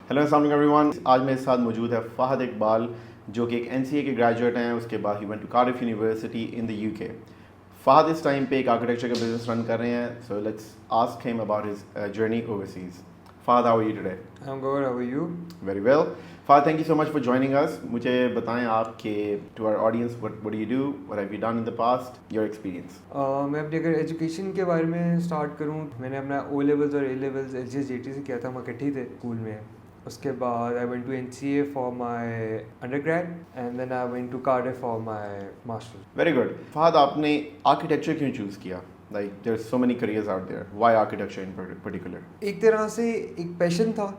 Hello अस्सलाम वालेकुम everyone. आज मेरे साथ मौजूद है फ़हद इकबाल, जो कि एक NCA के ग्रेजुएट हैं। उसके बाद ही went to Cardiff University in the UK। Fahad इस टाइम पे एक आर्किटेक्चर का बिजनेस रन कर रहे हैं। So let's ask him about his journey overseas. Fahad, how are you today? I'm good, how are you? Very well. Fahad, thank you so much for joining us. मुझे बताएं आप कि to our audience what do you do, what have you done in the past, your experience. मैं अपनी अगर education के बारे में स्टार्ट करूँ, मैंने अपना O levels और A levels LGS से किया था। हम इकट्ठे थे स्कूल में। उसके बाद I went to NCA for my undergrad and then I went to Cardiff for my masters. Very good. Fahad, आपने आर्किटेक्चर क्यों चूज़ किया? Like there's so many careers out there. Why architecture in particular? एक तरह से एक passion था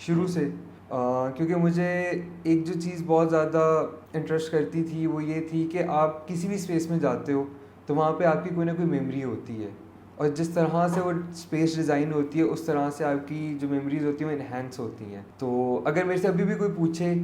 शुरू से, क्योंकि मुझे एक जो चीज़ बहुत ज़्यादा इंटरेस्ट करती थी वो ये थी कि आप किसी भी स्पेस में जाते हो तो वहाँ पे आपकी कोई ना कोई मेमोरी होती है, और जिस तरह से वो स्पेस डिज़ाइन होती है उस तरह से आपकी जो मेमोरीज होती हैं वो इन्हेंस होती हैं। तो अगर मेरे से अभी भी कोई पूछे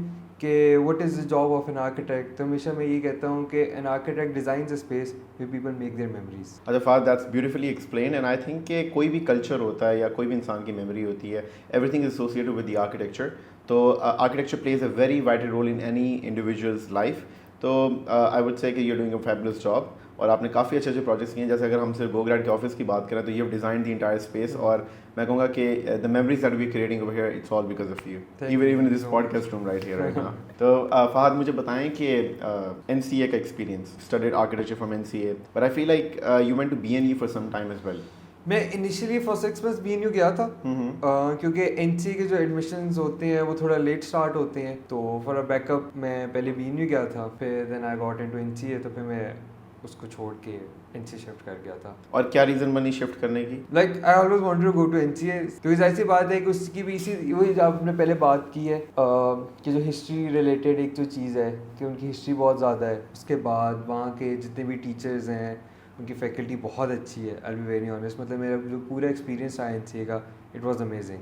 कि what is the job of an architect, तो हमेशा मैं ये कहता हूँ कि an architect designs a space where people make their memories. अच्छा Fahad, that's beautifully explain. And I think कि कोई भी कल्चर होता है या कोई भी इंसान की मेमोरी होती है, everything is associated with the architecture. तो architecture plays a very vital role in any individuals life. तो आई वुड से कि you are doing a fabulous job, और आपने काफ़ी अच्छे अच्छे प्रोजेक्ट्स किए हैं। जैसे अगर हम सिर्फ गोग्राड के ऑफिस की बात करें तो you have design the entire space, और मैं कहूँगा कि the memories that we creating over here, it's all because of you, even in this podcast room right here right now. तो फ़हद, मुझे बताएं कि NCA का experience, studied architecture from NCA, but I feel like you went to BNU for some time as well. मैं initially for 6 months BNU गया था, क्योंकि NCA के जो एडमिशन्स होते हैं वो थोड़ा लेट स्टार्ट होते हैं। तो फॉर अ बैकअप मैं पहले BNU गया था, फिर then I got into NCA, तो फिर मैं उसको छोड़ के NCA शिफ्ट कर गया था। और क्या रीज़न बनी शिफ्ट करने की? Like I always wanted to go to NCA, क्योंकि ऐसी बात है कि उसकी भी इसी वही जो आपने पहले बात की है कि जो हिस्ट्री रिलेटेड एक जो चीज़ है कि उनकी हिस्ट्री बहुत ज़्यादा है। उसके बाद वहाँ के जितने भी टीचर्स हैं उनकी फैकल्टी बहुत अच्छी है। आई बी वेरी ऑनेस्ट, मतलब मेरा जो पूरा एक्सपीरियंस रहा NCA का, इट वाज अमेजिंग।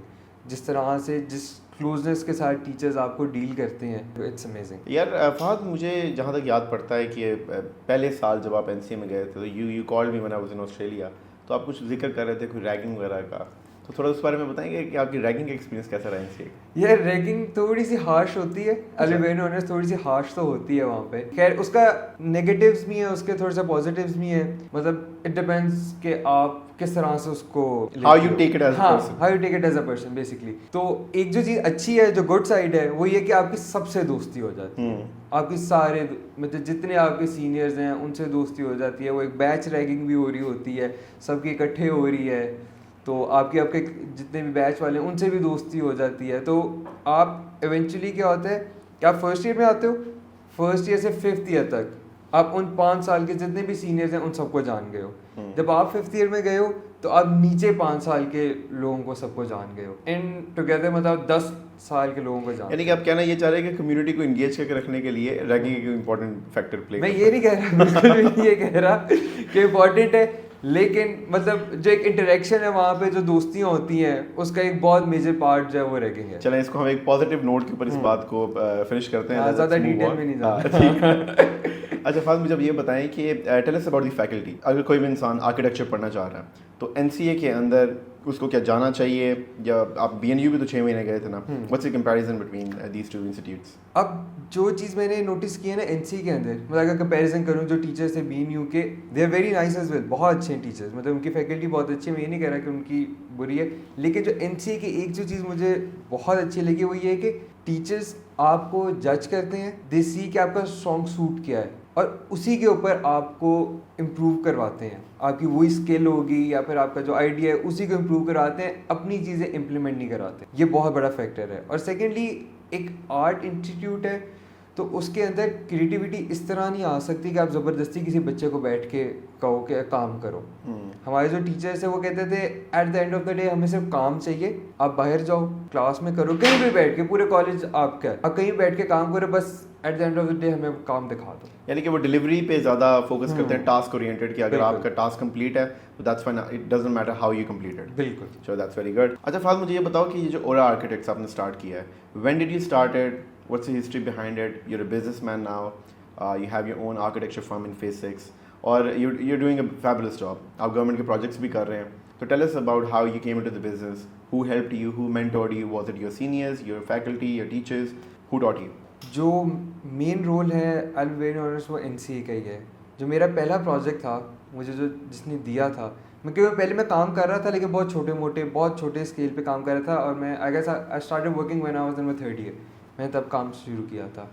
जिस तरह से जिस क्लोजनेस के साथ टीचर्स आपको डील करते हैं, इट्स अमेजिंग। यार फ़हद, मुझे जहाँ तक याद पड़ता है कि पहले साल जब आप NCA में गए थे तो you called me when I was in Australia, तो आप कुछ जिक्र कर रहे थे कोई रैगिंग वगैरह का, तो थोड़ा उस बारे में बताएंगे कि आपकी रैगिंग का एक्सपीरियंस कैसा रहा NCA? ये रैगिंग थोड़ी सी हार्श होती है, वेरी ऑनेस्ट, थोड़ी सी हार्श तो होती है वहाँ पे। खैर, उसका नेगेटिव्स भी है, उसके थोड़े से पॉजिटिव्स भी हैं। मतलब इट डिपेंड्स कि आप किस तरह से उसको how you take it as a person. How you take it as a person basically. तो एक जो चीज़ अच्छी है, जो गुड साइड है, वो ये कि आपकी सबसे दोस्ती हो जाती है। आपकी सारे मतलब जितने आपके सीनियर्स हैं उनसे दोस्ती हो जाती है। वो एक बैच रैगिंग भी हो रही होती है, सबकी इकट्ठे हो रही है, तो आपके जितने भी बैच वाले हैं उनसे भी दोस्ती हो जाती है। तो आप इवेंचुअली क्या होता है कि आप फर्स्ट ईयर में आते हो, फर्स्ट ईयर से 5th ईयर तक आप उन 5 साल के जितने भी सीनियर्स हैं उन सबको जान गए हो। जब आप 5th ईयर में गए हो तो आप नीचे 5 साल के लोगों को सबको जान गए हो। इन टुगेदर मतलब 10 साल के लोगों को जान। यानी कि आप कहना ये चाह रहे हैं कि कम्युनिटी को इंगेज करके रखने के लिए रैगिंग एक इंपॉर्टेंट फैक्टर प्ले मैं ये नहीं कह रहा, बिल्कुल भी ये कह रहा कि इम्पॉर्टेंट है, लेकिन मतलब जो एक इंटरेक्शन है वहाँ पे, जो दोस्तियाँ होती हैं, उसका एक बहुत मेजर पार्ट जो है वो रैगिंग है। चलें, इसको हम एक पॉजिटिव नोट के ऊपर इस बात को फिनिश करते हैं। ज़्यादा डिटेल में नहीं जाना। ठीक है। अच्छा फ़हद, मुझे अब ये बताएं कि tell us about the faculty. अगर कोई भी इंसान आर्किटेक्चर पढ़ना चाह रहा है तो NCA के अंदर उसको क्या जाना चाहिए, या आप BNU भी तो 6 महीने गए थे ना, what's the comparison between these two institutes? अब जो चीज़ मैंने नोटिस की है ना NCA के अंदर, मतलब अगर कंपैरिजन करूँ जो टीचर्स थे BNU के, they are very nice as well, बहुत अच्छे हैं टीचर्स, मतलब उनकी फैकल्टी बहुत अच्छी है। मैं ये नहीं कह रहा कि उनकी बुरी है, लेकिन जो NCA की एक जो चीज़ मुझे बहुत अच्छी लगी वो ये है कि टीचर्स आपको जज करते हैं, दे सी कि आपका स्ट्रॉन्ग सूट क्या है, और उसी के ऊपर आपको इम्प्रूव करवाते हैं। आपकी वही स्किल होगी या फिर आपका जो आइडिया है उसी को इम्प्रूव करवाते हैं, अपनी चीज़ें इम्प्लीमेंट नहीं कराते। ये बहुत बड़ा फैक्टर है। और सेकेंडली, एक आर्ट इंस्टीट्यूट है तो उसके अंदर क्रिएटिविटी इस तरह नहीं आ सकती कि आप ज़बरदस्ती किसी बच्चे को बैठ के कहो कि काम करो। हमारे जो टीचर्स हैं वो कहते थे at the end of the day हमें सिर्फ काम चाहिए, आप बाहर जाओ, क्लास में करो, कहीं भी बैठ के, पूरे कॉलेज आपका है, आप कहीं बैठ के काम करो, बस at the end of the day हमें काम दिखा दो। यानी कि वो डिलीवरी पे ज़्यादा फोकस करते हैं, टास्क ओरिएंटेड, कि अगर आपका टास्क कंप्लीट है तो that's fine, it doesn't matter how you completed. बिल्कुल। So that's very good. अच्छा फ़हद, मुझे ये बताओ कि ये जो ओरा आर्किटेक्ट्स आपने स्टार्ट किया है, when did you started, what's the history behind it? You are a businessman now, you have your own architecture firm in phase 6, और you are doing a fabulous job. आप गवर्नमेंट के projects भी कर रहे हैं, So tell us about how you came into the business, who helped you, who mentored you, was it your seniors, your faculty, your teachers, who taught you? जो main role है आई be very honest वो NCA का ही है. जो मेरा पहला project था मुझे जो जिसने दिया था, मैं क्योंकि पहले मैं काम कर रहा था लेकिन बहुत छोटे स्केल पे काम कर रहा था, और मैं I guess I started working when I was in my third year. मैंने तब काम शुरू किया था.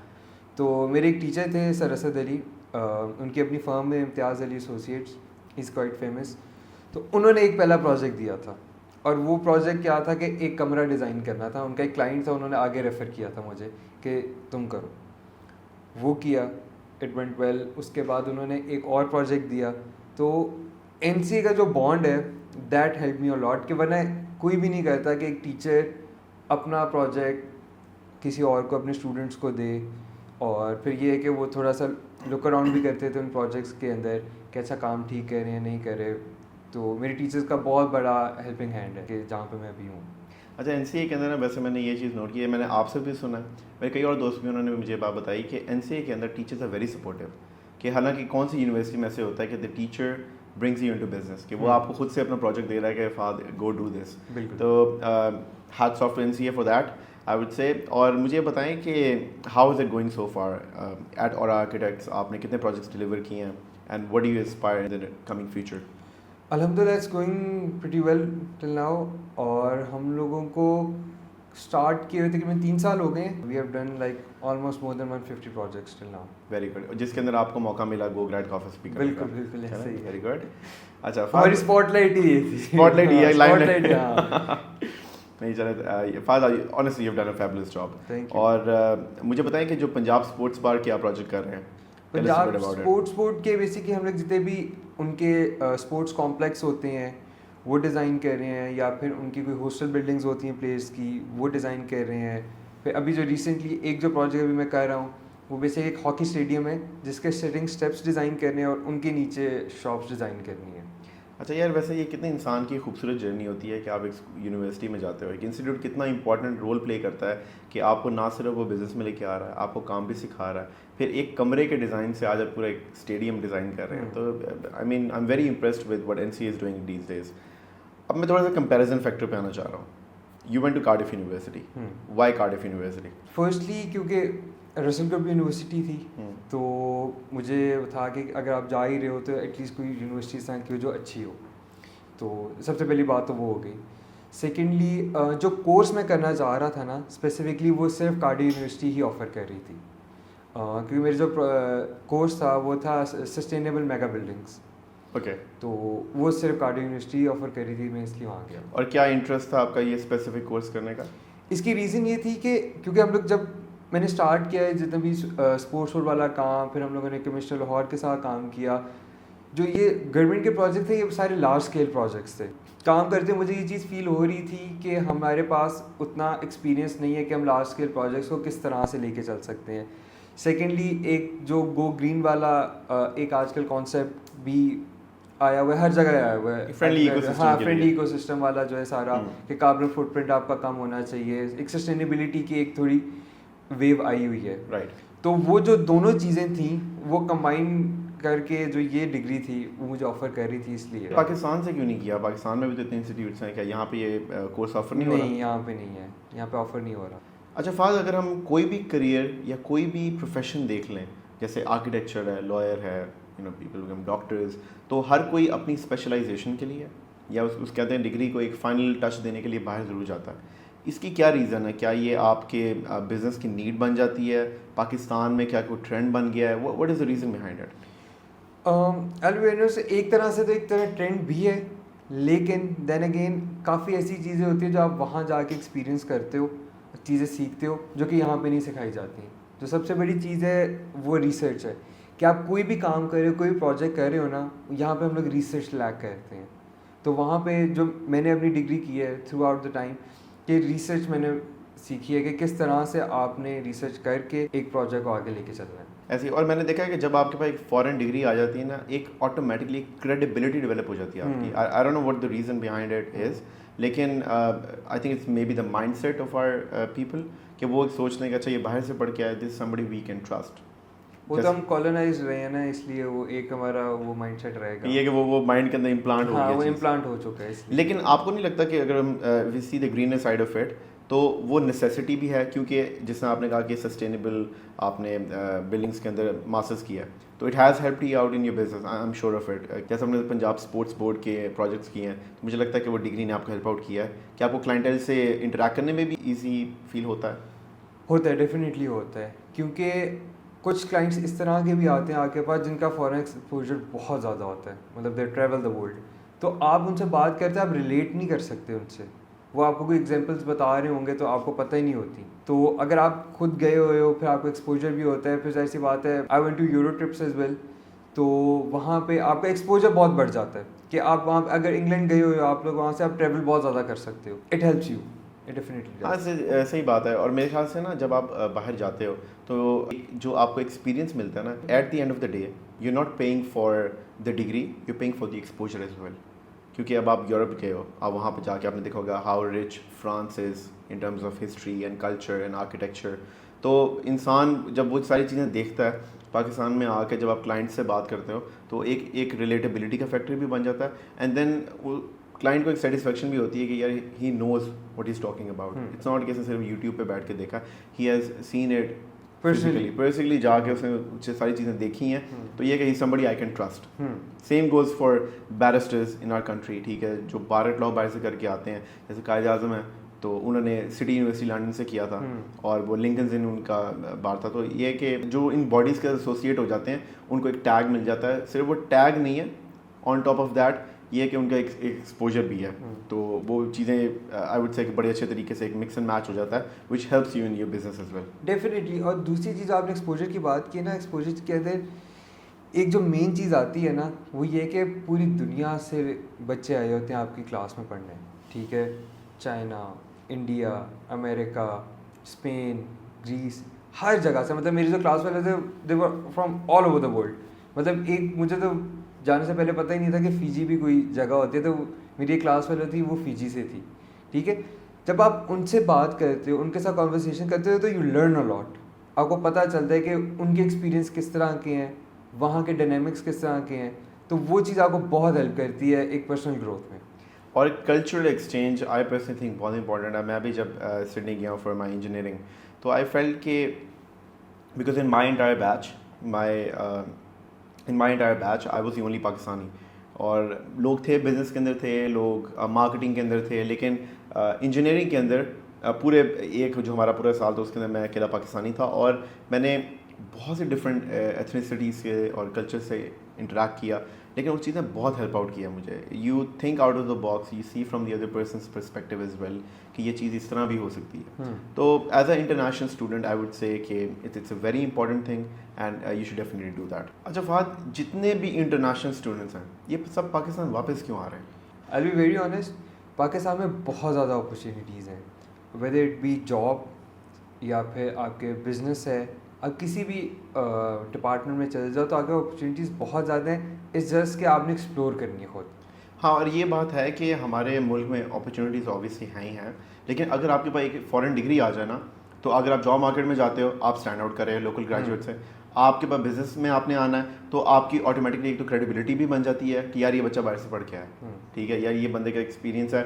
तो मेरे एक टीचर थे सर असद अली, उनकी अपनी फर्म में Imtiaz Ali associates, is quite famous. तो उन्होंने एक पहला प्रोजेक्ट दिया था, और वो प्रोजेक्ट क्या था कि एक कमरा डिज़ाइन करना था. उनका एक क्लाइंट था, उन्होंने आगे रेफ़र किया था मुझे कि तुम करो. वो किया, इट वेंट वेल. उसके बाद उन्होंने एक और प्रोजेक्ट दिया. तो NCA का जो बॉन्ड है that help me a lot, कि वरना कोई भी नहीं करता कि एक टीचर अपना प्रोजेक्ट किसी और को, अपने स्टूडेंट्स को दे, और फिर ये है कि वो थोड़ा सा लुक अराउंड भी करते थे उन प्रोजेक्ट्स के अंदर कि अच्छा काम ठीक कर रहे हैं नहीं कर रहे. तो मेरे टीचर्स का बहुत बड़ा हेल्पिंग हैंड है कि जहाँ पे मैं अभी हूँ. अच्छा, NCA के अंदर ना वैसे मैंने ये चीज़ नोट की है, मैंने आपसे भी सुना है, मेरे कई और दोस्त भी उन्होंने मुझे ये बात बताई कि NCA के अंदर टीचर्स आर वेरी सपोर्टिव. कि हालांकि कौन सी यूनिवर्सिटी में ऐसे होता है कि the teacher brings you into business, कि वो आपको खुद से अपना प्रोजेक्ट दे रहा है कि फादर गो डू दिस. तो hats off to NCA for that I would say. और मुझे बताएं कि how is it going so far at और आर्किटेक्ट्स, आपने कितने प्रोजेक्ट्स डिलीवर किए हैं, and what do you aspire in the coming future? अल्हम्दुलिल्लाह it's going pretty well till now. और हम लोगों को स्टार्ट किए हुए तकरीबन 3 साल हो गए. We have done like almost more than 150 projects till now. Very good. जिसके अंदर आपको मौका मिला गो ग्रेड का ऑफिस स्पीकर. बिल्कुल ऐसे ही. Very good. अच्छा, हमारी स्पॉटलाइट ही ये थी. स्पॉटलाइट ही है, स्पॉटलाइट. नहीं चले. Father honestly you have done a fabulous job. Thank you. और मुझे बताएं कि जो पंजाब स्पोर्ट्स बार क्या प्रोजेक्ट कर रहे हैं. पंजाब स्पोर्ट के बेसिकली हम लोग जितने भी उनके स्पोर्ट्स कॉम्प्लेक्स होते हैं वो डिज़ाइन कर रहे हैं, या फिर उनकी कोई हॉस्टल बिल्डिंग्स होती हैं प्लेयर्स की वो डिज़ाइन कर रहे हैं. फिर अभी जो रिसेंटली एक जो प्रोजेक्ट अभी मैं कर रहा हूँ वो बेसिकली एक हॉकी स्टेडियम है जिसके सिटिंग स्टेप्स डिज़ाइन करने हैं और उनके नीचे शॉप्स डिज़ाइन करनी है. अच्छा यार, वैसे ये कितने इंसान की खूबसूरत जर्नी होती है कि आप एक यूनिवर्सिटी में जाते हो, एक इंस्टीट्यूट कितना इंपॉर्टेंट रोल प्ले करता है कि आपको ना सिर्फ वो बिज़नेस में लेके आ रहा है, आपको काम भी सिखा रहा है, फिर एक कमरे के डिज़ाइन से आज आप पूरा एक स्टेडियम डिज़ाइन कर रहे हैं. तो I mean I am very impressed with what NCA is doing these days. अब मैं थोड़ा सा कंपैरिजन फैक्टर पे आना चाह रहा हूँ. You went to Cardiff University. Why Cardiff University? Firstly क्योंकि रसल कप यूनिवर्सिटी थी, तो मुझे था कि अगर आप जा ही रहे हो तो एटलीस्ट कोई यूनिवर्सिटी साइन की हो जो अच्छी हो. तो सबसे पहली बात तो वो हो गई. सेकेंडली जो कोर्स मैं करना चाह रहा था ना स्पेसिफिकली वो सिर्फ कार्डिफ यूनिवर्सिटी ही ऑफ़र कर रही थी. क्योंकि मेरा जो कोर्स था वो था सस्टेनेबल मेगा बिल्डिंग्स. ओके. तो वो सिर्फ कार्डिफ यूनिवर्सिटी ऑफ़र कर रही थी, मैं इसलिए वहाँ गया. और क्या इंटरेस्ट था आपका ये स्पेसिफिक कोर्स करने का? इसकी रीज़न ये थी कि क्योंकि हम लोग जब मैंने स्टार्ट किया है जितना भी स्पोर्ट्स वाला काम, फिर हम लोगों ने कमिश्नर लाहौर के साथ काम किया. जो ये गवर्नमेंट के प्रोजेक्ट थे ये सारे लार्ज स्केल प्रोजेक्ट्स थे. काम करते मुझे ये चीज़ फील हो रही थी कि हमारे पास उतना एक्सपीरियंस नहीं है कि हम लार्ज स्केल प्रोजेक्ट्स को किस तरह से लेके चल सकते हैं. सेकेंडली एक जो गो ग्रीन वाला एक आजकल कॉन्सेप्ट भी आया हुआ है, हर जगह आया हुआ है. Friendly ecosystem. हाँ, फ्रेंडली इकोसिस्टम वाला जो है सारा कि कार्बन फुटप्रिंट आपका कम होना चाहिए. एक सस्टेनेबिलिटी की एक थोड़ी वेव आई हुई है. राइट. तो वो जो दोनों चीज़ें थी वो कंबाइन करके जो ये डिग्री थी वो मुझे ऑफर कर रही थी. इसलिए पाकिस्तान से क्यों नहीं किया? पाकिस्तान में भी तो इतने इंस्टीट्यूट्स हैं, क्या यहाँ पे ये कोर्स ऑफर नहीं हो रहा? नहीं, यहाँ पे नहीं है, यहाँ पे ऑफर नहीं हो रहा. अच्छा फाज, अगर हम कोई भी करियर या कोई भी प्रोफेशन देख लें, जैसे आर्किटेक्चर है, लॉयर है, you know people become doctors, तो हर कोई अपनी स्पेशलाइजेशन के लिए या उस कहते हैं डिग्री को एक फाइनल टच देने के लिए बाहर ज़रूर जाता है. इसकी क्या रीज़न है? क्या ये आपके बिज़नेस की नीड बन जाती है? पाकिस्तान में क्या कोई ट्रेंड बन गया है? What is the reason behind it? एलवेनर्स एक तरह से तो एक तरह ट्रेंड भी है, लेकिन देन अगेन काफ़ी ऐसी चीज़ें होती हैं जो आप वहाँ जाके एक्सपीरियंस करते हो, चीज़ें सीखते हो जो कि यहाँ पे नहीं सिखाई जाती. जो सबसे बड़ी चीज़ है वो रिसर्च है कि आप कोई भी काम कर रहे हो, कोई भी प्रोजेक्ट कर रहे हो ना, यहाँ पे हम लोग रिसर्च लैक करते हैं. तो वहाँ पे जो मैंने अपनी डिग्री की है थ्रू आउट द टाइम कि रिसर्च मैंने सीखी है कि किस तरह से आपने रिसर्च करके एक प्रोजेक्ट को आगे लेके चलना है. ऐसे. और मैंने देखा है कि जब आपके पास एक फॉरेन डिग्री आ जाती है ना, एक ऑटोमेटिकली क्रेडिबिलिटी डेवलप हो जाती है आपकी. I don't know what the reason behind it is, लेकिन I think it's may be the mindset of our people कि वो सोचते हैं कि अच्छा ये बाहर से पढ़ के आए, this somebody we can trust. وہ تو ہم کالونائز رہے ہیں نا, اس لیے وہ ایک ہمارا وہ مائنڈ سیٹ رہے گا, یہ کہ وہ مائنڈ کے اندر امپلانٹ ہو ہاں گیا, وہ امپلانٹ ہو چکا ہے اس لیے. لیکن آپ کو نہیں لگتا کہ اگر ہم وی سی دا گرینر سائڈ آف اٹ, تو وہ نیسیسٹی بھی ہے, کیونکہ جس طرح آپ نے کہا کہ سسٹینیبل آپ نے بلڈنگس کے اندر ماسٹرز کیا ہے, تو it has help you out in your business, I am sure of it. جیسے ہم نے پنجاب اسپورٹس بورڈ کے پروجیکٹس کیے ہیں, تو مجھے لگتا ہے کہ وہ ڈگری نے آپ کو ہیلپ آؤٹ کیا ہے. کہ آپ کو کلائنٹیل سے انٹریکٹ کرنے میں بھی ایزی فیل ہوتا ہے؟ ہوتا ہے, ڈیفینیٹلی ہوتا ہے, کیونکہ کچھ کلائنٹس اس طرح کے بھی آتے ہیں آپ کے پاس جن کا فورن ایکسپوجر بہت زیادہ ہوتا ہے, مطلب دے ٹریول دا ورلڈ, تو آپ ان سے بات کرتے ہیں, آپ ریلیٹ نہیں کر سکتے ان سے, وہ آپ کو کوئی ایگزامپلس بتا رہے ہوں گے تو آپ کو پتہ ہی نہیں ہوتی. تو اگر آپ خود گئے ہوئے ہو, پھر آپ کو ایکسپوجر بھی ہوتا ہے, پھر ایسی بات ہے I went to Euro trips as well, تو وہاں پہ آپ کا ایکسپوجر بہت بڑھ جاتا ہے کہ آپ وہاں اگر انگلینڈ گئے ہوئے ہو آپ لوگ, وہاں سے آپ ٹریول بہت زیادہ کر سکتے ہو. It helps you, definitely. ہاں صحیح بات ہے. اور میرے خیال سے نا جب آپ باہر جاتے ہو تو جو آپ کو ایکسپیرینس ملتا ہے نا, at the end of the day you are not paying for the degree, you paying for the exposure as well. کیونکہ اب آپ یورپ گئے ہو, آپ وہاں پہ جا کے آپ نے دیکھا ہوگا how rich France is in terms of history and culture and architecture. تو انسان جب وہ ساری چیزیں دیکھتا ہے پاکستان میں آ کے, جب آپ کلائنٹ سے بات کرتے ہو تو ایک ریلیٹیبلٹی کا فیکٹر بھی بن جاتا ہے, اینڈ دین کلائنٹ کو ایک سیٹسفیکشن بھی ہوتی ہے کہ یار he knows what is talking about. It's not کہ صرف یوٹیوب پہ بیٹھ کے دیکھا, he has seen it personally جا کے اس نے ساری چیزیں دیکھی ہیں, تو یہ کہ ہی somebody I can trust. Same goes for barristers in our country, ٹھیک ہے, جو بار لاء باہر سے کر کے آتے ہیں, جیسے قائد اعظم ہے تو انہوں نے سٹی یونیورسٹی لنڈن سے کیا تھا, اور وہ لنکنز ان کا بار تھا. تو یہ کہ جو ان باڈیز کے ایسوسیٹ ہو جاتے ہیں ان کو ایک ٹیگ مل جاتا ہے, صرف وہ ٹیگ نہیں ہے, آن ٹاپ آف دیٹ یہ کہ ان کا ایک ایکسپوجر بھی ہے. تو وہ چیزیں آئی وڈ سے بڑے اچھے طریقے سے ایک مکس اینڈ میچ ہو جاتا ہے, which helps you in your business as well. Definitely. اور دوسری چیز آپ نے ایکسپوجر کی بات کی نا, ایکسپوجر کے اندر ایک جو مین چیز آتی ہے نا, وہ یہ کہ پوری دنیا سے بچے آئے ہوتے ہیں آپ کی کلاس میں پڑھنے, ٹھیک ہے, چائنا, انڈیا, امریکہ, اسپین, گریس, ہر جگہ سے. مطلب میری جو کلاس والے تھے they were from all over the world. مطلب ایک مجھے تو جانے سے پہلے پتہ ہی نہیں تھا کہ فیجی بھی کوئی جگہ ہوتی ہے, تو میری ایک کلاس والی تھی وہ فیجی سے تھی, ٹھیک ہے. جب آپ ان سے بات کرتے ہو, ان کے ساتھ کانورسیشن کرتے ہو, تو یو لرن اے لاٹ. آپ کو پتہ چلتا ہے کہ ان کے ایکسپیرینس کس طرح کے ہیں, وہاں کے ڈائنامکس کس طرح کے ہیں, تو وہ چیز آپ کو بہت ہیلپ کرتی ہے ایک پرسنل گروتھ میں. اور cultural exchange I personally think بہت امپورٹنٹ ہے. میں بھی جب سڈنی گیا ہوں فار مائی انجینئرنگ, تو آئی فیلٹ کہ because in my entire batch I was the only Pakistani, اور لوگ تھے بزنس کے اندر تھے, لوگ مارکیٹنگ کے اندر تھے, لیکن انجینئرنگ کے اندر پورے ایک جو ہمارا پورا سال تھا اس کے اندر میں اکیلا پاکستانی تھا, اور میں نے بہت سے ڈفرینٹ ایتھنیسٹیز سے اور کلچر سے انٹریکٹ کیا, لیکن اس چیز نے بہت ہیلپ آؤٹ کیا مجھے. You think out of the box, you see from the other person's perspective as well کہ یہ چیز اس طرح بھی ہو سکتی ہے. تو as a international student I would say کہ it's a very important thing and you should definitely do that. اچھا فہد, جتنے بھی انٹرنیشنل اسٹوڈنٹس ہیں یہ سب پاکستان واپس کیوں آ رہے ہیں؟ آئی بی ویری آنیسٹ, پاکستان میں بہت زیادہ اپرچونیٹیز ہیں, ویدر اٹ بی جاب یا پھر آپ کے بزنس ہے, آپ کسی بھی ڈپارٹمنٹ میں چلے جاؤ تو آپ کے اپرچونیٹیز بہت زیادہ ہیں. اٹس جسٹ کہ آپ نے ایکسپلور کرنی ہے خود. ہاں, اور یہ بات ہے کہ ہمارے ملک میں اپرچونیٹیز اوبیسلی ہیں ہی ہیں, لیکن اگر آپ کے پاس ایک فورن ڈگری آ جائے نا, تو اگر آپ جاب مارکیٹ میں جاتے ہو آپ اسٹینڈ آؤٹ کریں لوکل گریجویٹ سے, آپ کے پاس بزنس میں آپ نے آنا ہے تو آپ کی آٹومیٹکلی ایک تو کریڈیبلٹی بھی بن جاتی ہے کہ یار یہ بچہ باہر سے پڑھ کے آیا, ٹھیک ہے, یا یہ بندے کا ایکسپیرینس ہے,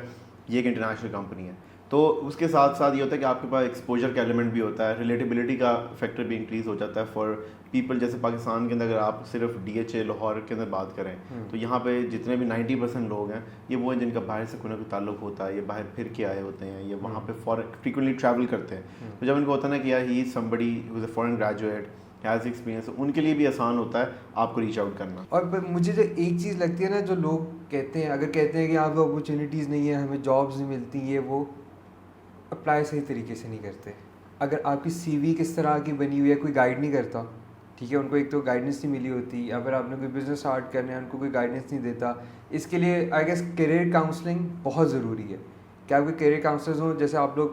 یہ ایک انٹرنیشنل کمپنی ہے. تو اس کے ساتھ ساتھ یہ ہوتا ہے کہ آپ کے پاس ایکسپوجر کا ایلیمنٹ بھی ہوتا ہے, ریلیٹیبلٹی کا فیکٹر بھی انکریز ہو جاتا ہے فار پیپل. جیسے پاکستان کے اندر اگر آپ صرف DHA لاہور کے اندر بات کریں تو یہاں پہ جتنے بھی 90% لوگ ہیں یہ وہ ہیں جن کا باہر سے کوئی نہ کوئی تعلق ہوتا ہے, یہ باہر پھر کے آئے ہوتے ہیں, یہ وہاں پہ فریکوینٹلی ٹریول کرتے ہیں. تو جب ان کو ہوتا ہے نا کہ یار he is somebody who is a foreign graduate, has experience, ان کے لیے بھی آسان ہوتا ہے آپ کو ریچ آؤٹ کرنا. اور مجھے جو ایک چیز لگتی ہے نا, جو لوگ کہتے ہیں اگر کہتے ہیں کہ یہاں پہ اپرچونیٹیز نہیں ہیں, ہمیں جابس نہیں ملتی, یہ وہ اپلائی صحیح طریقے سے نہیں کرتے. اگر آپ کی CV کس طرح کی بنی ہوئی ہے, کوئی گائیڈ نہیں کرتا, ٹھیک ہے, ان کو ایک تو گائیڈنس نہیں ملی ہوتی, یا پھر آپ نے کوئی بزنس اسٹارٹ کرنا ہے ان کو کوئی گائیڈنس نہیں دیتا. اس کے لیے آئی گیس کیریئر کاؤنسلنگ بہت ضروری ہے کہ آپ کے کیریئر کاؤنسلرز ہوں جیسے آپ لوگ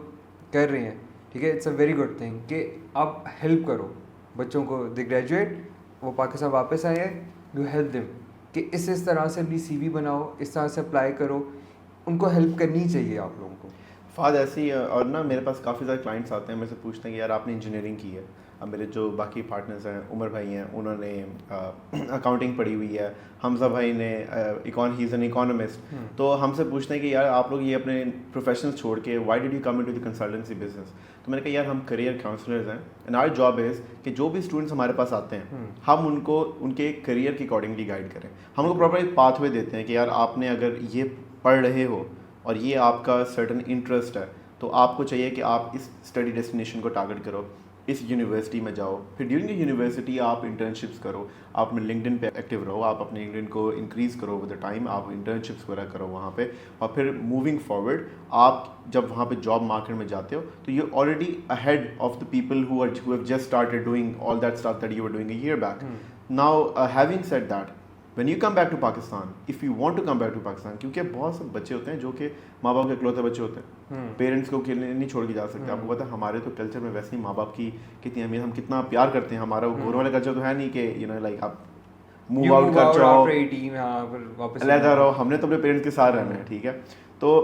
کر رہے ہیں, ٹھیک ہے. It's a very good thing کہ آپ ہیلپ کرو بچوں کو, دی گریجویٹ وہ پاکستان واپس آئے ہیں, یو ہیلپ دیم کہ اس طرح سے اپنی CV بناؤ, اس طرح سے اپلائی کرو, ان کو ہیلپ کرنی چاہیے آپ لوگوں کو. فہد ایسے ہی ہے. اور نا میرے پاس کافی سارے کلائنٹس آتے ہیں, میرے سے پوچھتے ہیں کہ یار آپ نے انجینئرنگ کی ہے. اب میرے جو باقی پارٹنرز ہیں, عمر بھائی ہیں, انہوں نے اکاؤنٹنگ پڑھی ہوئی ہے, حمزہ بھائی نے ہی از این اکانومسٹ. تو ہم سے پوچھتے ہیں کہ یار آپ لوگ یہ اپنے پروفیشنل چھوڑ کے why did you come into the consultancy business. تو میں نے کہا یار ہم کریئر کاؤنسلرز ہیں, اینڈ آور جاب از کہ جو بھی اسٹوڈنٹس ہمارے پاس آتے ہیں ہم ان کو ان کے کریئر کے اکارڈنگلی گائڈ کریں. ہم ان کو پراپر ایک پاتھ وے دیتے ہیں کہ یار آپ نے اگر یہ پڑھ رہے ہو اور یہ آپ کا سرٹن انٹرسٹ ہے تو آپ کو چاہیے کہ آپ اس اسٹڈی ڈیسٹینیشن کو ٹارگیٹ کرو, اس یونیورسٹی میں جاؤ, پھر ڈیورنگ یونیورسٹی آپ انٹرنشپس کرو, آپ اپنے لنکڈن پہ ایکٹیو رہو, آپ اپنے لنکڈن کو انکریز کرو ود دا ٹائم, آپ انٹرنشپس وغیرہ کرو وہاں پہ, اور پھر موونگ فارورڈ آپ جب وہاں پہ جاب مارکیٹ میں جاتے ہو تو you already ahead of the people who have just started doing all that stuff that you were doing a year back. Now having said that, when you come back to Pakistan, if you want to come back to Pakistan, کیونکہ بہت سے بچے ہوتے ہیں جو کہ ماں باپ کے اکلوتے بچے ہوتے ہیں, پیرنٹس کو اکیلے نہیں چھوڑ کے جا سکتے. آپ کو پتہ ہے ہمارے تو کلچر میں ویسے ہی ماں باپ کی کتنی اہمیت, ہم کتنا پیار کرتے ہیں. ہمارا وہ گوروں والا کلچر تو ہے نہیں کہ یو نو لائک آپ موو آؤٹ کر جاؤ علیحدہ رہو, ہم نے تو اپنے پیرنٹس کے ساتھ رہنا ہے, ٹھیک ہے. تو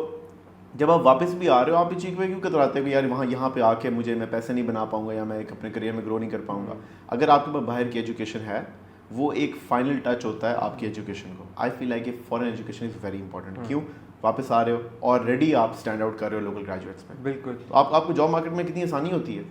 جب آپ واپس بھی آ رہے ہو آپ یہ چیز کیوں کتراتے ہو کہ یار یہاں پہ آ کے میں پیسے نہیں بنا پاؤں گا یا میں ایک اپنے کریئر میں گرو نہیں کر پاؤں گا. اگر آپ کے پاس باہر کی ایجوکیشن ہے وہ ایک فائنل ٹچ ہوتا ہے آپ کی ایجوکیشن کو. آئی فیل لائک کہ foreign education is very important. کیوں واپس آ رہے ہو آلریڈی آپ اسٹینڈ آؤٹ کر رہے ہو لوکل گریجویٹس میں, بالکل. تو آپ کو جاب مارکیٹ میں کتنی آسانی ہوتی ہے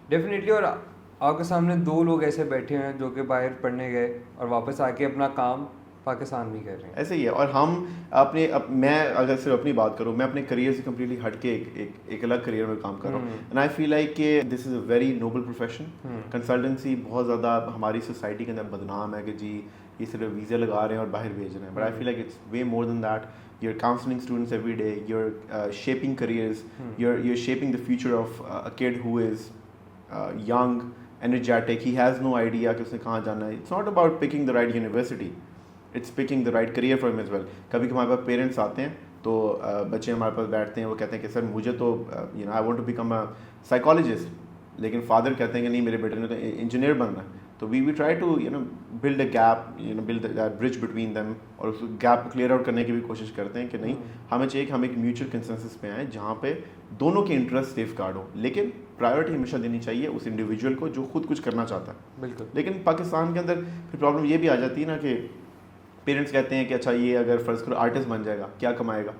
ڈیفینیٹلی. اور آپ کے سامنے 2 لوگ ایسے بیٹھے ہیں جو کہ باہر پڑھنے گئے اور واپس آ کے اپنا کام پاکستان میں کر رہے ہیں. ایسے ہی ہے. اور ہم اپنے میں اگر صرف اپنی بات کروں, میں اپنے کریئر سے کمپلیٹلی ہٹ کے ایک الگ کریئر میں کام کر رہا ہوں, اینڈ آئی فیل لائک کہ this is a very noble profession. Consultancy بہت زیادہ ہماری سوسائٹی کے اندر بدنام ہے کہ جی یہ صرف ویزے لگا رہے ہیں اور باہر بھیج رہے ہیں, but I feel like it's way more than that. You're counseling students every day, you're shaping careers, you're shaping the future of a kid who is young, energetic, he has no idea کہ اس نے کہاں جانا ہے. It's not about picking the right university, it's picking the right career for him as well. کبھی ہمارے پاس parents آتے ہیں تو بچے ہمارے پاس بیٹھتے ہیں, وہ کہتے ہیں کہ سر مجھے تو I want to become a psychologist, لیکن فادر کہتے ہیں کہ نہیں میرے بیٹے نے تو انجینئر بننا ہے. تو we try to build a gap, build that bridge between them, اور اس گیپ کو کلیئر آؤٹ کرنے کی بھی کوشش کرتے ہیں کہ نہیں ہمیں چاہیے کہ ہم ایک میوچل کنسنسس پہ آئیں جہاں پہ دونوں کے انٹرسٹ سیف گارڈ ہو, لیکن پرائیورٹی ہمیشہ دینی چاہیے اس انڈیویجول کو جو خود کچھ کرنا چاہتا ہے. بالکل. لیکن پاکستان کے اندر پھر پرابلم یہ بھی آ جاتی ہے نا کہ پیرنٹس کہتے ہیں کہ اچھا یہ اگر فرض کرو آرٹسٹ بن جائے گا کیا کمائے گا,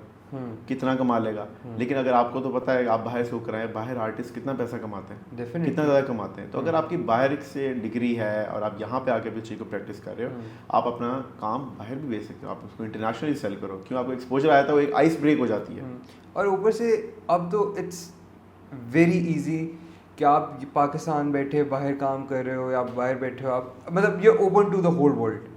کتنا کما لے گا, لیکن اگر آپ کو تو پتہ ہے آپ باہر سے ہو کر آئے, باہر آرٹسٹ کتنا پیسہ کماتے ہیں, کتنا زیادہ کماتے ہیں. تو اگر آپ کی باہر سے ڈگری ہے اور آپ یہاں پہ آ کے بھی چیز کو پریکٹس کر رہے ہو, آپ اپنا کام باہر بھی بیچ سکتے ہو, آپ اس کو انٹرنیشنلی سیل کرو. کیوں آپ کو ایکسپوجر آیا تھا, وہ ایک آئس بریک ہو جاتی ہے. اور اوپر سے اب تو اٹس ویری ایزی کہ آپ پاکستان بیٹھے باہر کام کر رہے ہو یا آپ باہر بیٹھے ہو, آپ مطلب یہ open to the whole world.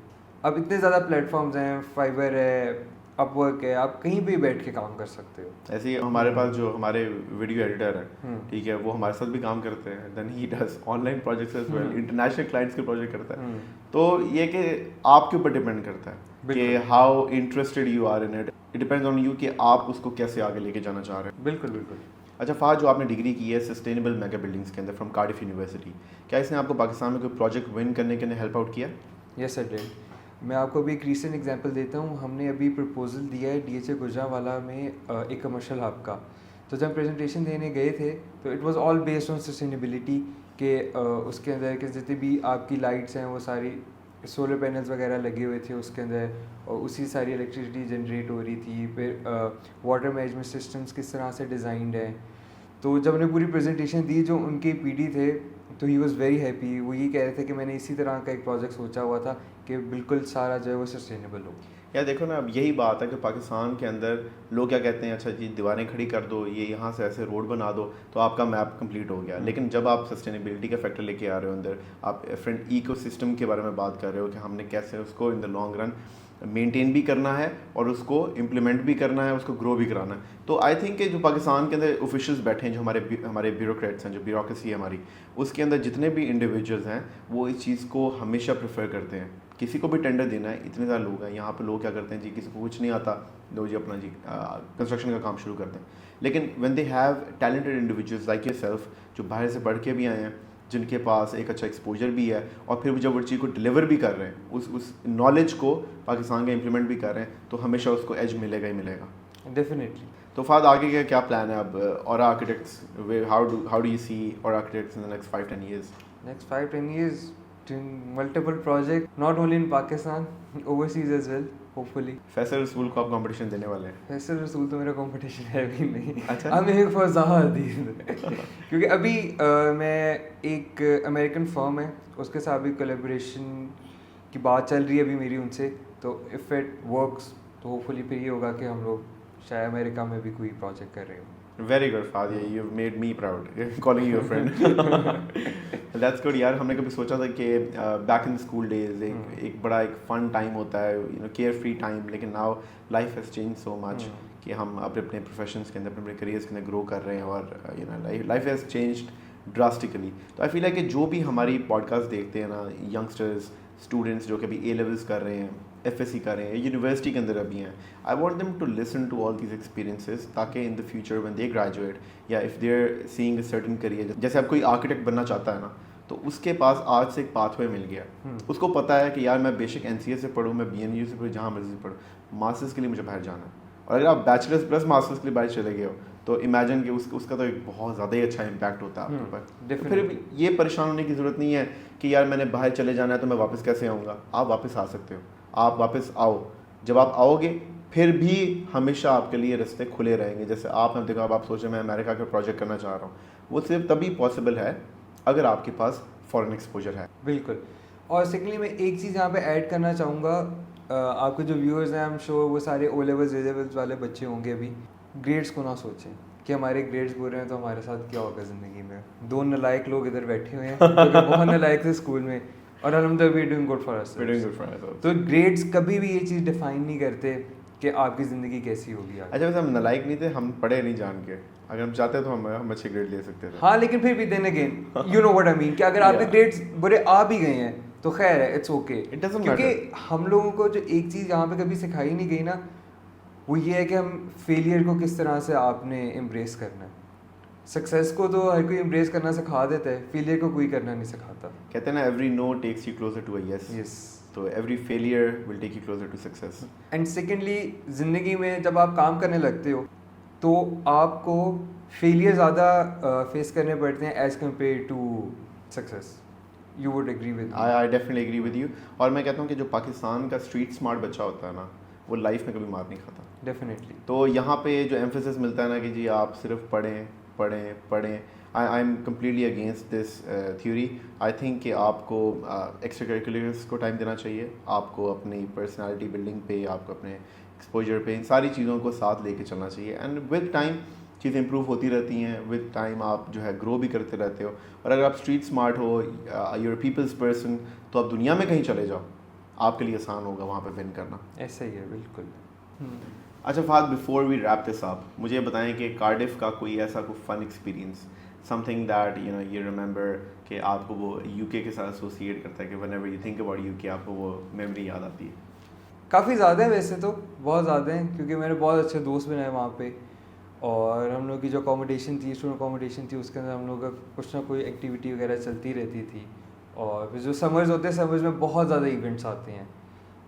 اب اتنے زیادہ پلیٹ فارمز ہیں, فائبر ہے, اپ ورک ہے, آپ کہیں بھی بیٹھ کے کام کر سکتے ہو. ایسے ہی ہمارے پاس جو ہمارے ویڈیو ایڈیٹر ہیں, ٹھیک ہے, وہ ہمارے ساتھ بھی کام کرتے ہیں. Then he does online projects as well, international clients کے پروجیکٹ کرتا ہے. تو یہ کہ آپ کے اوپر ڈپینڈ کرتا ہے کہ how interested you are in it. It depends on you کہ آپ اس کو کیسے آگے لے کے جانا چاہ رہے ہیں. بالکل بالکل. اچھا فہد, جو آپ نے ڈگری کی ہے سسٹینیبل میگا بلڈنگس کے اندر فرام کارڈف یونیورسٹی, کیا اس نے آپ کو پاکستان میں کوئی پروجیکٹ ون کرنے کے لیے ہیلپ آؤٹ کیا؟ یس سر ڈیڈ. میں آپ کو ابھی ایک ریسنٹ ایگزامپل دیتا ہوں. ہم نے ابھی پرپوزل دیا ہے DHA گجرانوالہ میں ایک کمرشل ہب کا. تو جب پریزنٹیشن دینے گئے تھے تو it was all based on sustainability, کہ اس کے اندر کہ جتنی بھی آپ کی لائٹس ہیں وہ ساری سولر پینلز وغیرہ لگے ہوئے تھے اس کے اندر, اور اسی ساری الیکٹریسٹی جنریٹ ہو رہی تھی. پھر واٹر مینجمنٹ سسٹمس کس طرح سے ڈیزائنڈ ہیں. تو جب نے پوری پریزنٹیشن دی, جو ان کے PD تھے تو ہی واز ویری ہیپی. وہ یہ کہہ رہے تھے کہ میں نے اسی طرح کا ایک پروجیکٹ سوچا ہوا تھا کہ بالکل سارا جو ہے وہ سسٹینیبل ہو. یار دیکھو نا, اب یہی بات ہے کہ پاکستان کے اندر لوگ کیا کہتے ہیں, اچھا جی دیواریں کھڑی کر دو, یہ یہاں سے ایسے روڈ بنا دو تو آپ کا میپ کمپلیٹ ہو گیا. لیکن جب آپ سسٹینیبلٹی کا فیکٹر لے کے آ رہے ہو اندر, آپ فرینڈ ایکو سسٹم کے بارے میں بات کر رہے ہو کہ ہم نے کیسے اس کو ان دا لانگ رن مینٹین بھی کرنا ہے اور اس کو امپلیمنٹ بھی کرنا ہے, اس کو گرو بھی کرانا ہے. تو آئی تھنک کہ جو پاکستان کے اندر آفیشلز بیٹھے ہیں, جو ہمارے بیوروکریٹس ہیں, جو بیوروکریسی ہے ہماری, اس کے اندر جتنے بھی انڈیویجولز ہیں وہ اس چیز کو ہمیشہ پریفر کرتے ہیں. کسی کو بھی ٹینڈر دینا ہے, اتنے زیادہ لوگ ہیں یہاں پہ, لوگ کیا کرتے ہیں جی کسی کو کچھ نہیں آتا, لوگ جی اپنا جی کنسٹرکشن کا کام شروع کرتے ہیں. لیکن when they have talented individuals like your self, جو باہر سے پڑھ کے بھی آئے ہیں, جن کے پاس ایک اچھا ایکسپوجر بھی ہے, اور پھر جب وہ چیز کو ڈلیور بھی کر رہے ہیں, اس نالج کو پاکستان کا امپلیمنٹ بھی کر رہے ہیں, تو ہمیشہ اس کو ایج ملے گا ہی ملے گا. ڈیفینیٹلی. तो फाद आगे का क्या प्लान है अब और architects how do you see और architects in the next 5-10 years? Next 5-10 years, doing multiple projects, not only in Pakistan, overseas as well, hopefully. Faisal रसूल को आप कंपटीशन देने वाले हैं? फैसल रसूल तो मेरा कंपटीशन है भी नहीं. अच्छा. I'm here for Zahadin. क्योंकि अभी मैं एक अमेरिकन फर्म है उसके साथ भी कोलेबोरेशन की बात चल रही है अभी मेरी उनसे, तो इफ़ इट वर्क्स तो होपफुली फिर ये होगा कि हम लोग शायद अमेरिका में भी कोई प्रोजेक्ट कर रहे हो. Very good, Fadi. You've made me proud. Calling you a friend. That's good. यार हमने कभी सोचा था कि back in school days एक बड़ा एक fun time होता है, you know, carefree time. लेकिन now life has changed so much कि हम अपने अपने professions के अंदर अपने careers के अंदर grow कर रहे हैं और you know life has changed drastically. तो I feel like कि जो भी हमारी podcast देखते हैं ना youngsters, students जो कि अभी A levels कर रहे हैं, FSC कर रहे हैं, यूनिवर्सिटी के अंदर अभी हैं, I want them to listen to all these experiences ताकि in the future when they graduate या if they are seeing a certain career, जैसे अब कोई आर्किटेक्ट बनना चाहता है ना, तो उसके पास आज से एक पाथवे मिल गया. उसको पता है कि यार मैं बेशक NCA से पढ़ूँ, मैं BNU से पढ़ूँ, जहाँ मर्जी पढ़ूँ, मास्टर्स के लिए मुझे बाहर जाना है. और अगर आप बैचलर्स प्लस मास्टर्स के लिए बाहर चले गए हो तो इमेजिन कि उसका तो एक बहुत ज़्यादा ही अच्छा इम्पैक्ट होता है आपके ऊपर. तो फिर ये परेशान होने की ज़रूरत नहीं है कि यार मैंने बाहर चले जाना है तो मैं वापस कैसे आऊँगा. आप वापस आ सकते हो, आप वापस आओ. जब आप आओगे फिर भी हमेशा आपके लिए रास्ते खुले रहेंगे. जैसे आपने देखा, अब आप सोचें मैं अमेरिका का प्रोजेक्ट करना चाह रहा हूँ, वो सिर्फ तभी पॉसिबल है अगर आपके पास फॉरेन एक्सपोजर है. बिल्कुल. और सेकेंडली मैं एक चीज़ यहाँ पे ऐड करना चाहूँगा, आपके जो व्यूअर्स हैं, आई एम श्योर वो सारे O लेवल्स A लेवल्स वाले बच्चे होंगे. अभी ग्रेड्स को ना सोचें कि हमारे ग्रेड्स बुरे हैं तो हमारे साथ क्या होगा ज़िंदगी में. 2 नालायक लोग इधर बैठे हुए हैं क्योंकि बहुत नालायक थे स्कूल में, और अलहमदुलिल्लाह we are doing good for us. तो ग्रेड्स कभी भी ये चीज़ डिफाइन नहीं करते कि आपकी ज़िंदगी कैसी होगी. अच्छा, वैसे हम नालायक नहीं थे, हम पढ़े नहीं जान के. अगर हम चाहते तो हम अच्छे ग्रेड ले सकते थे. हाँ, लेकिन फिर भी then again you know what I mean कि अगर आपके ग्रेड्स बुरे आ भी गए हैं तो खैर है, इट्स ओके. क्योंकि हम लोगों को जो एक चीज़ यहाँ पे कभी सिखाई नहीं गई ना, वो ये है कि हम फेलियर को किस तरह से आपने एम्ब्रेस करना है. सक्सेस को तो हर कोई एम्ब्रेस करना सिखा देता है, फेलियर को कोई करना नहीं सिखाता. कहते हैं ना, every no takes you closer to a yes. Yes. तो every failure will take you closer to success. And secondly, ज़िंदगी में जब आप काम करने लगते हो तो आपको फेलियर ज़्यादा फेस करने पड़ते हैं as compare to success. You would agree with? I definitely agree with you. और मैं कहता हूँ कि जो पाकिस्तान का स्ट्रीट स्मार्ट बच्चा होता है ना, वो लाइफ में कभी मार नहीं खाता. डेफिनेटली. तो यहाँ पे जो एम्फेसिस मिलता है ना कि जी आप सिर्फ पढ़ें पढ़ें पढ़ें, I am completely against this theory. I think कि आपको एक्स्ट्रा करिकुलर्स को टाइम देना चाहिए, आपको अपनी पर्सनालिटी बिल्डिंग पे, आपको अपने एक्सपोजर पे, इन सारी चीज़ों को साथ लेके चलना चाहिए. एंड विद टाइम चीज़ें इंप्रूव होती रहती हैं. विद टाइम आप जो है ग्रो भी करते रहते हो. और अगर आप स्ट्रीट स्मार्ट हो, यूर पीपल्स पर्सन, तो आप दुनिया में कहीं चले जाओ, आपके लिए आसान होगा वहाँ पे विन करना. ऐसा ही है. बिल्कुल. अच्छा फाद, before we wrap this up, मुझे बताएं कि कार्डिफ का कोई ऐसा कोई fun experience, something that you know you remember कि आपको वो UK के साथ एसोसिएट करता है कि whenever you think about UK आपको वो मेमोरी याद आती है. काफ़ी ज़्यादा है वैसे तो, बहुत ज़्यादा हैं, क्योंकि मैंने बहुत अच्छे दोस्त बनाए वहाँ पे. और हम लोग की जो अकोमोडेशन थी, स्टूडेंट अकोमोडेशन थी, उसके अंदर हम लोग का कुछ ना कोई एक्टिविटी वगैरह चलती रहती थी. और फिर जो समर्स होते हैं, समर्स में बहुत ज़्यादा इवेंट्स आते हैं.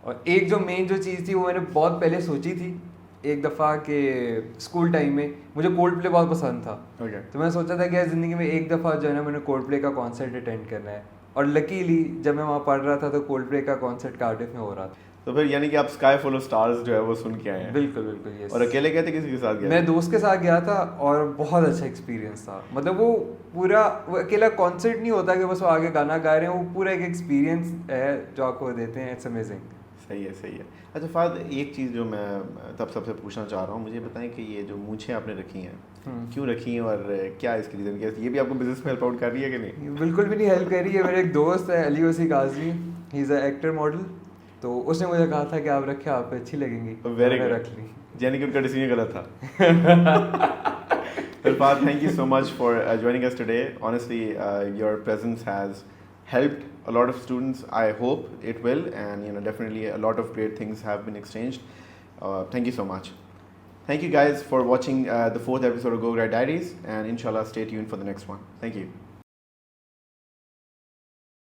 और एक जो मेन जो चीज़ थी वो मैंने बहुत पहले सोची थी एक दफ़ा के स्कूल टाइम में. मुझे कोल्ड प्ले बहुत पसंद था. तो मैं सोचा था कि यार ज़िंदगी में एक दफ़ा जो है ना मैंने कोल्ड प्ले का कॉन्सर्ट अटेंड करना है. और लकीली जब मैं वहाँ पढ़ रहा था तो कोल्ड प्ले का कॉन्सर्ट कार्डिफ में हो रहा था. तो फिर यानी कि आप स्काई फुल ऑफ स्टार्स जो है वो सुन के आए हैं? बिल्कुल बिल्कुल. यस. और अकेले गए थे, किसी के साथ गए? मैं दोस्त के साथ गया था और बहुत अच्छा एक्सपीरियंस था. मतलब वो पूरा, वो अकेला कॉन्सर्ट नहीं होता कि बस वो आगे गाना गा रहे हैं, वो पूरा एक एक्सपीरियंस है जो आपको देते हैं. It's amazing. सही है, सही है. अच्छा फाद, एक चीज़ जो मैं तब सबसे पूछना चाह रहा हूँ, मुझे बताएं कि ये जो मूंछें आपने रखी हैं, क्यों रखी हैं और क्या इसकी रीज़न, क्या ये भी आपको बिजनेस में हेल्प आउट कर रही है कि नहीं? बिल्कुल भी नहीं हेल्प कर रही है. मेरा एक दोस्त है अली वसी Kazmi, he is a actor model, तो उसने मुझे कहा था कि आप रखे, आप पे अच्छी लगेंगी. Very good. रख ली, यानी कि उनका डिसीजन गलत था. Irfan, thank you so much for joining us today. Honestly, your presence has helped a lot of students. I hope it will, and you know, definitely a lot of great things have been exchanged. Thank you so much. Thank you guys for watching the 4th episode of Go Grad Diaries, and inshallah stay tuned for the next one. Thank you.